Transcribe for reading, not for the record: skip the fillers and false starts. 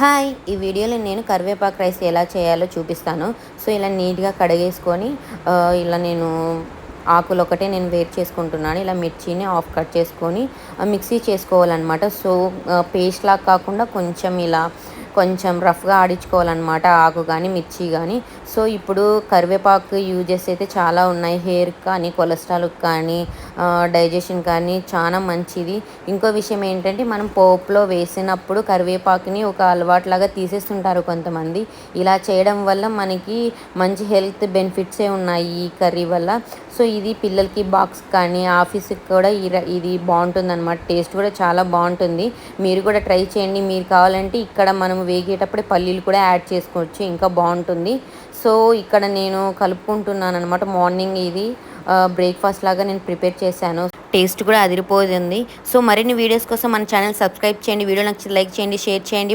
Hi! ఈ వీడియోలో నేను కరివేపాకు రైస్ ఎలా చేయాలో చూపిస్తాను. సో, ఇలా నీట్‌గా కడిగేసుకొని ఇలా నేను ఆకులు ఒకటే నేను వేరు చేసుకుంటున్నాను. ఇలా మిర్చిని హాఫ్ కట్ చేసుకొని మిక్సీ చేసుకోవాలన్నమాట. సో, పేస్ట్ లాగా కాకుండా కొంచెం రఫ్‌గా ఆడించుకోవాలన్నమాట. ఆకు గానీ, మిర్చి గానీ. సో, ఇప్పుడు కరివేపాకు యూజెస్ అయితే చాలా ఉన్నాయి. హెయిర్‌కి కానీ, కొలెస్ట్రాల్‌కి కానీ, డైజెషన్ కానీ చాలా మంచిది. ఇంకో విషయం ఏంటంటే, మనం పోపులో వేసినప్పుడు కరివేపాకుని ఒక అలవాటులాగా తీసేస్తుంటారు కొంతమంది. ఇలా చేయడం వల్ల మనకి మంచి హెల్త్ బెనిఫిట్సే ఉన్నాయి ఈ కర్రీ వల్ల. సో, ఇది పిల్లలకి బాక్స్ కానీ, ఆఫీస్‌కి కూడా ఇది బావుంటుందనమాట. టేస్ట్ కూడా చాలా బావుంటుంది. మీరు కూడా ట్రై చేయండి. మీరు కావాలంటే ఇక్కడ మనం వేగేటప్పుడే పల్లీలు కూడా యాడ్ చేసుకోవచ్చు. ఇంకా బావుంటుంది. సో, ఇక్కడ నేను కలుపుకుంటున్నాననమాట. మార్నింగ్ ఇది బ్రేక్‌ఫాస్ట్ లాగా నేను ప్రిపేర్ చేశాను. టేస్ట్ కూడా అదిరిపోతుంది. సో, మరిన్ని వీడియోస్ కోసం మన ఛానల్ సబ్స్క్రైబ్ చేయండి. వీడియో నచ్చితే లైక్ చేయండి, షేర్ చేయండి.